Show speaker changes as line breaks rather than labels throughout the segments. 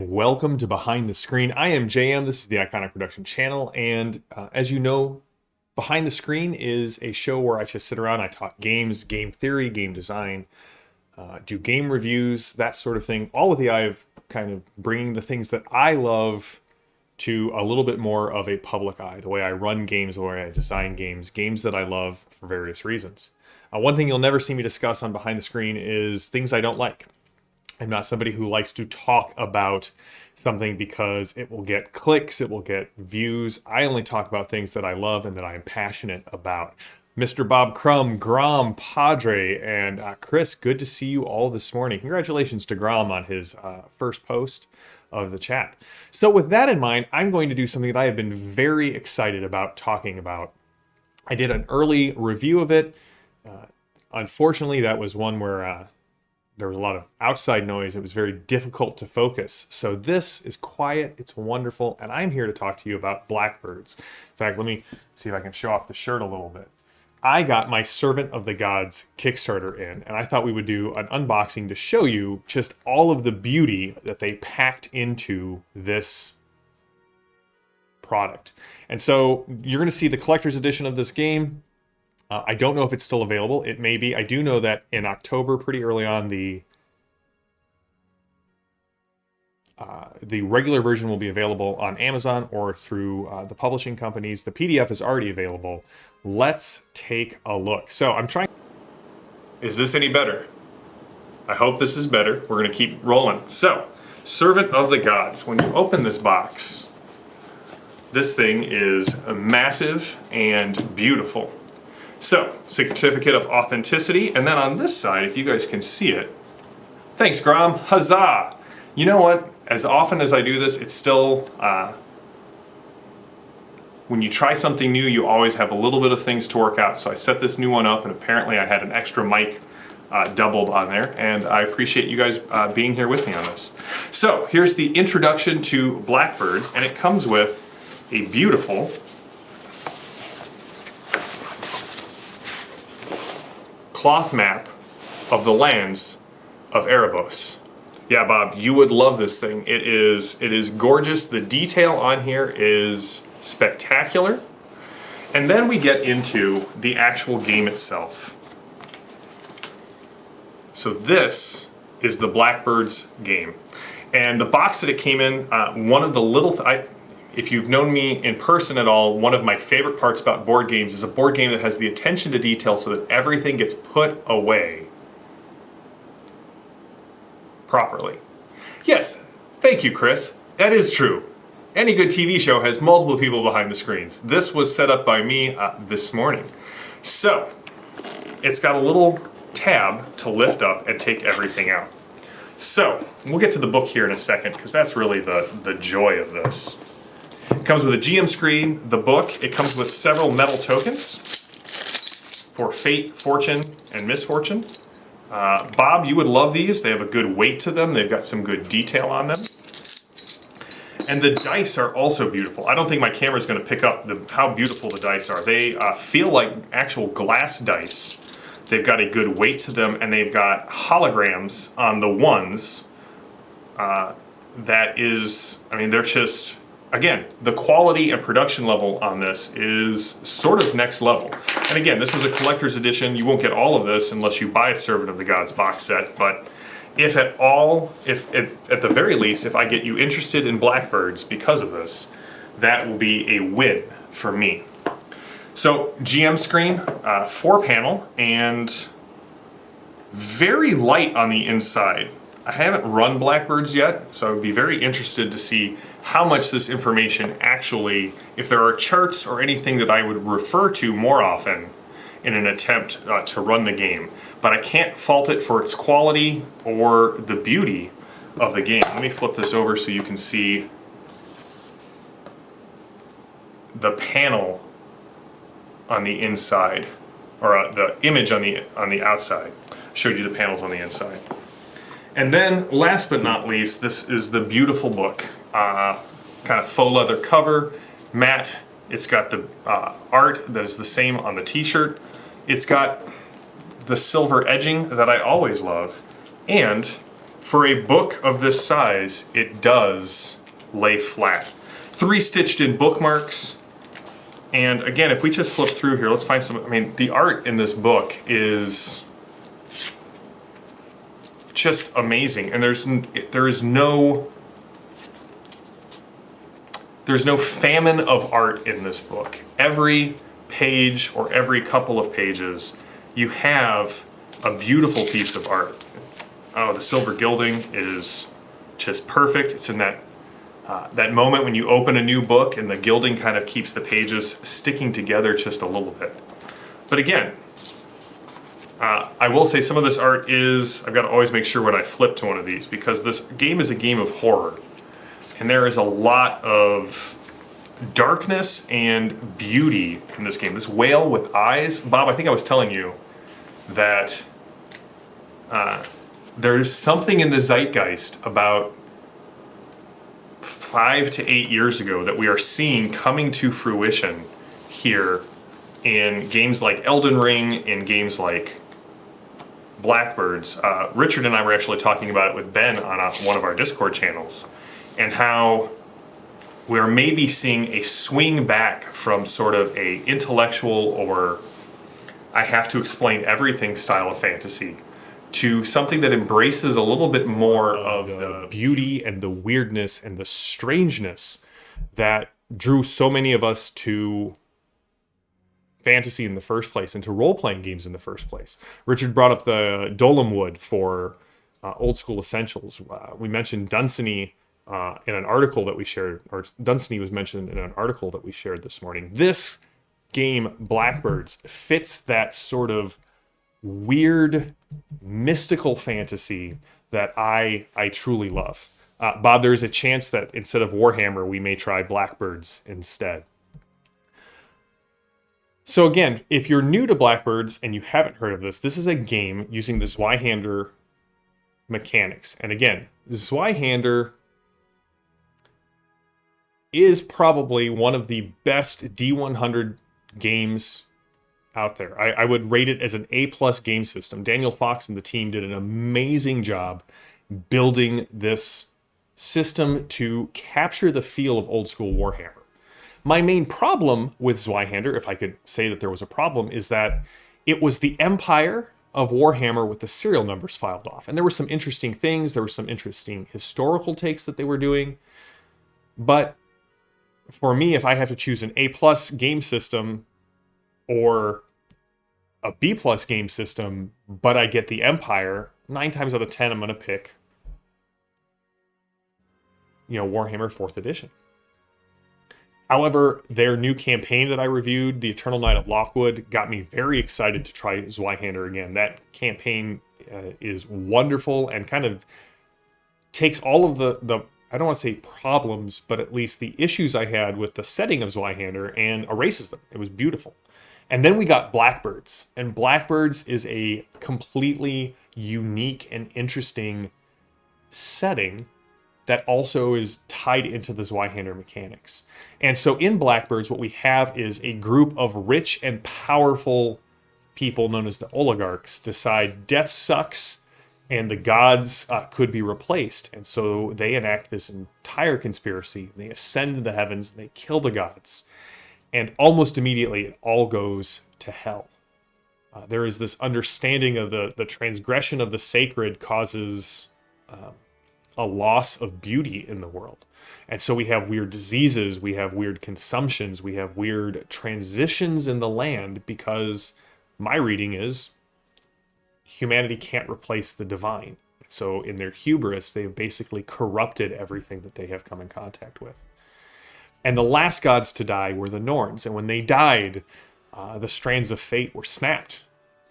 Welcome to Behind the Screen. I am JM. This is the Iconic Production channel, and as you know, Behind the Screen is a show where I just sit around. I talk games, game theory, game design, do game reviews, that sort of thing, all with the eye of kind of bringing the things that I love to a little bit more of a public eye. The way I run games, the way I design games, games that I love for various reasons. One thing you'll never see me discuss on Behind the Screen is things I don't like. I'm not somebody who likes to talk about something because it will get clicks, it will get views. I only talk about things that I love and that I am passionate about. Mr. Bob Crumb, Grom, Padre, and Chris, good to see you all this morning. Congratulations to Grom on his first post of the chat. So with that in mind, I'm going to do something that I have been very excited about talking about. I did an early review of it. Unfortunately, that was one where there was a lot of outside noise. It was very difficult to focus. So this is quiet, it's wonderful, and I'm here to talk to you about Blackbirds. In fact, let me see if I can show off the shirt a little bit. I got my Servant of the Gods Kickstarter in, and I thought we would do an unboxing to show you just all of the beauty that they packed into this product. And so you're going to see the collector's edition of this game. I don't know if it's still available. It may be. I do know that in October, pretty early on, the regular version will be available on Amazon or through the publishing companies. The PDF is already available. Let's take a look. So I'm trying. Is this any better? I hope this is better. We're going to keep rolling. So, Servant of the Gods. When you open this box, this thing is massive and beautiful. So, certificate of authenticity, and then on this side, if you guys can see it, thanks Grom, huzzah! You know what, as often as I do this, it's still, when you try something new, you always have a little bit of things to work out. So I set this new one up, and apparently I had an extra mic doubled on there, and I appreciate you guys being here with me on this. So, here's the introduction to Blackbirds, and it comes with a beautiful cloth map of the lands of Erebos. Yeah, Bob, you would love this thing. It is gorgeous. The detail on here is spectacular. And then we get into the actual game itself. So this is the Blackbirds game. And the box that it came in, one of the little, if you've known me in person at all, one of my favorite parts about board games is a board game that has the attention to detail so that everything gets put away properly. Yes, thank you, Chris. That is true. Any good TV show has multiple people behind the screens. This was set up by me this morning. So, it's got a little tab to lift up and take everything out. So, we'll get to the book here in a second because that's really the joy of this. It comes with a GM screen, the book. It comes with several metal tokens for fate, fortune, and misfortune. Bob, you would love these. They have a good weight to them. They've got some good detail on them. And the dice are also beautiful. I don't think my camera is going to pick up how beautiful the dice are. They feel like actual glass dice. They've got a good weight to them, and they've got holograms on the ones. That is, I mean, they're just... Again, the quality and production level on this is sort of next level. And again, this was a collector's edition. You won't get all of this unless you buy a Servant of the Gods box set. But if at all, if at the very least, if I get you interested in Blackbirds because of this, that will be a win for me. So GM screen, 4-panel, and very light on the inside. I haven't run Blackbirds yet, so I would be very interested to see how much this information actually, if there are charts or anything that I would refer to more often in an attempt to run the game. But I can't fault it for its quality or the beauty of the game. Let me flip this over so you can see the panel on the inside, or the image on the outside. Showed you the panels on the inside. And then, last but not least, this is the beautiful book. Kind of faux leather cover, matte. It's got the art that is the same on the t-shirt. It's got the silver edging that I always love. And for a book of this size, it does lay flat. 3 stitched in bookmarks. And again, if we just flip through here, let's find some, I mean, the art in this book is just amazing. And there's no famine of art in this book. Every page or every couple of pages, you have a beautiful piece of art. Oh, the silver gilding is just perfect. It's in that moment when you open a new book and the gilding kind of keeps the pages sticking together just a little bit. But again, I will say some of this art is, I've got to always make sure when I flip to one of these, because this game is a game of horror. And there is a lot of darkness and beauty in this game. This whale with eyes. Bob, I think I was telling you that there's something in the zeitgeist about 5 to 8 years ago that we are seeing coming to fruition here in games like Elden Ring, in games like Blackbirds. Richard and I were actually talking about it with Ben on one of our Discord channels, and how we're maybe seeing a swing back from sort of a intellectual or I have to explain everything style of fantasy to something that embraces a little bit more of the beauty and the weirdness and the strangeness that drew so many of us to fantasy in the first place and to role-playing games in the first place. Richard brought up the Dolem Wood for Old School Essentials. We mentioned Dunsany in an article that we shared, or Dunsany was mentioned in an article that we shared this morning. This game, Blackbirds, fits that sort of weird, mystical fantasy that I truly love. Bob, there's a chance that instead of Warhammer, we may try Blackbirds instead. So again, if you're new to Blackbirds and you haven't heard of this is a game using the Zweihander mechanics. And again, Zweihander is probably one of the best D100 games out there. I would rate it as an A+ game system. Daniel Fox and the team did an amazing job building this system to capture the feel of old school Warhammer. My main problem with Zweihander, if I could say that there was a problem, is that it was the empire of Warhammer with the serial numbers filed off. And there were some interesting things, there were some interesting historical takes that they were doing. But for me, if I have to choose an A+ game system or a B+ game system, but I get the Empire, 9 times out of 10, I'm going to pick, Warhammer 4th Edition. However, their new campaign that I reviewed, The Eternal Night of Lockwood, got me very excited to try Zweihander again. That campaign is wonderful and kind of takes all of the I don't want to say problems, but at least the issues I had with the setting of Zweihander and erases them. It was beautiful. And then we got Blackbirds. And Blackbirds is a completely unique and interesting setting that also is tied into the Zweihander mechanics. And so in Blackbirds, what we have is a group of rich and powerful people known as the oligarchs decide death sucks and the gods could be replaced. And so they enact this entire conspiracy. They ascend to the heavens, they kill the gods. And almost immediately, it all goes to hell. There is this understanding of the transgression of the sacred causes a loss of beauty in the world. And so we have weird diseases, we have weird consumptions, we have weird transitions in the land because my reading is humanity can't replace the divine. So in their hubris, they've basically corrupted everything that they have come in contact with. And the last gods to die were the Norns. And when they died, the strands of fate were snapped.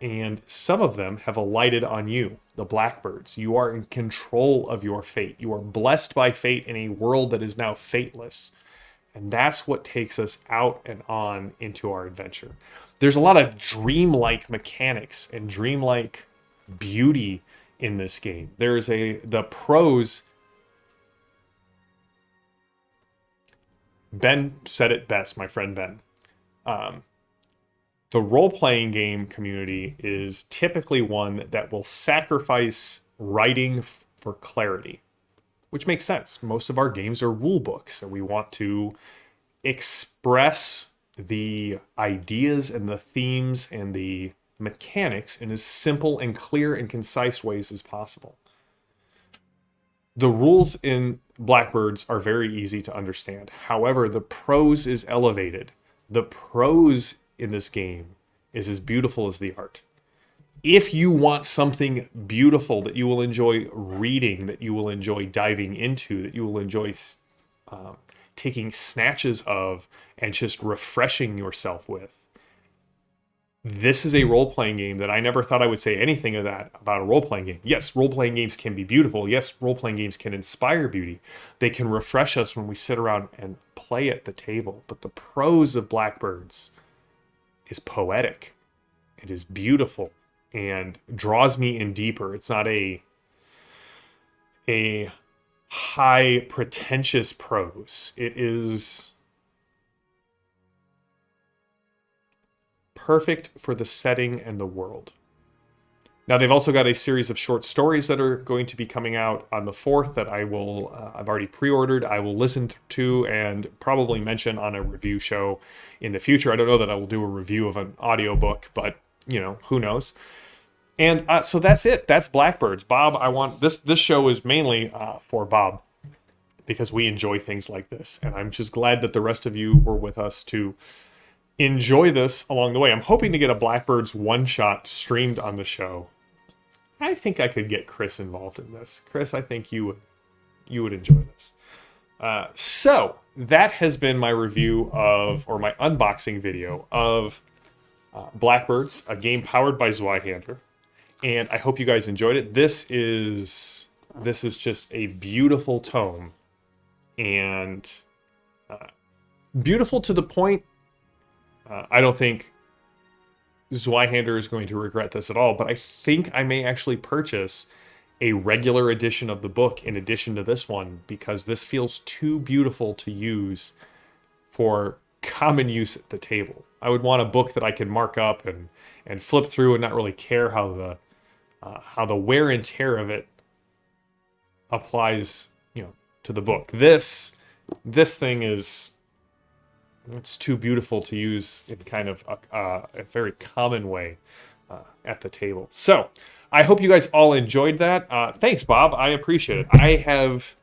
And some of them have alighted on you, the Blackbirds. You are in control of your fate. You are blessed by fate in a world that is now fateless. And that's what takes us out and on into our adventure. There's a lot of dreamlike mechanics and dreamlike beauty in this game. There's the pros. Ben said it best, my friend Ben. The role-playing game community is typically one that will sacrifice writing for clarity, which makes sense. Most of our games are rule books, and we want to express the ideas and the themes and the mechanics in as simple and clear and concise ways as possible. The rules in Blackbirds are very easy to understand. However, the prose is elevated. The prose in this game is as beautiful as the art. If you want something beautiful that you will enjoy reading, that you will enjoy diving into, that you will enjoy taking snatches of and just refreshing yourself with, this is a role-playing game that I never thought I would say anything of that about a role-playing game. Yes, role-playing games can be beautiful. Yes, role-playing games can inspire beauty. They can refresh us when we sit around and play at the table. But the prose of Blackbirds is poetic. It is beautiful and draws me in deeper. It's not a high, pretentious prose. It is perfect for the setting and the world. Now, they've also got a series of short stories that are going to be coming out on the 4th that I've already pre-ordered. I will listen to and probably mention on a review show in the future. I don't know that I will do a review of an audiobook, but, you know, who knows? And so that's it. That's Blackbirds. Bob, I want this show is mainly for Bob, because we enjoy things like this. And I'm just glad that the rest of you were with us to enjoy this along the way. I'm hoping to get a Blackbirds one-shot streamed on the show. I think I could get Chris involved in this. Chris, I think you would enjoy this. So that has been my review of, or my unboxing video of Blackbirds, a game powered by Zweihander. And I hope you guys enjoyed it. This is just a beautiful tome, and beautiful to the point. I don't think Zweihander is going to regret this at all, but I think I may actually purchase a regular edition of the book in addition to this one, because this feels too beautiful to use for common use at the table. I would want a book that I can mark up and flip through and not really care how the wear and tear of it applies, you know, to the book. This thing is, it's too beautiful to use in kind of a very common way at the table. So I hope you guys all enjoyed that. Thanks, Bob. I appreciate it.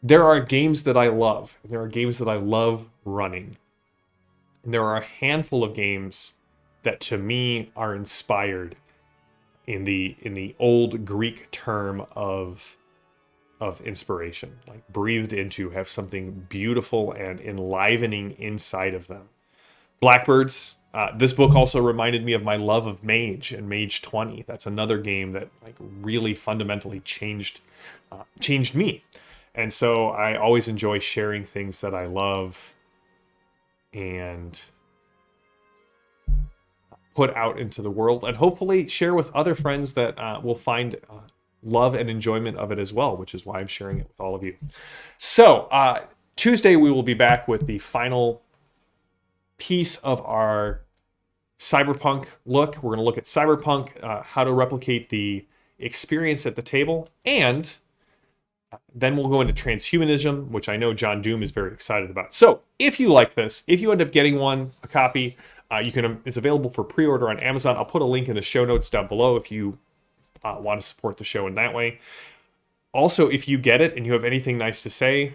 There are games that I love. There are games that I love running. And there are a handful of games that to me are inspired in the old Greek term of inspiration, like breathed into, have something beautiful and enlivening inside of them. Blackbirds, this book also reminded me of my love of Mage and Mage 20. That's another game that like really fundamentally changed me. And so I always enjoy sharing things that I love and put out into the world, and hopefully share with other friends that will find love and enjoyment of it as well, which is why I'm sharing it with all of you. So Tuesday we will be back with the final piece of our cyberpunk look. We're going to look at cyberpunk, how to replicate the experience at the table, and then we'll go into transhumanism, which I know John Doom is very excited about. So if you like this, if you end up getting a copy, it's available for pre-order on Amazon. I'll put a link in the show notes down below if you want to support the show in that way. Also, if you get it and you have anything nice to say,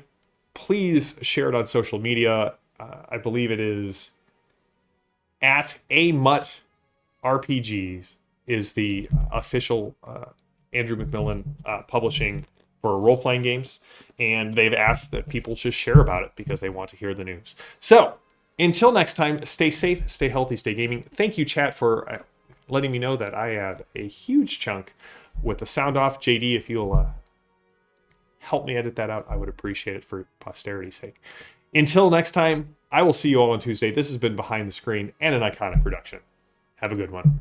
please share it on social media. I believe it is at AMuttRPGs is the official Andrew McMillan publishing for role-playing games, and they've asked that people just share about it because they want to hear the news. So until next time, stay safe, stay healthy, stay gaming. Thank you, chat, for letting me know that I had a huge chunk with the sound off. JD, if you'll help me edit that out, I would appreciate it for posterity's sake. Until next time, I will see you all on Tuesday. This has been Behind the Screen and an Iconic production. Have a good one.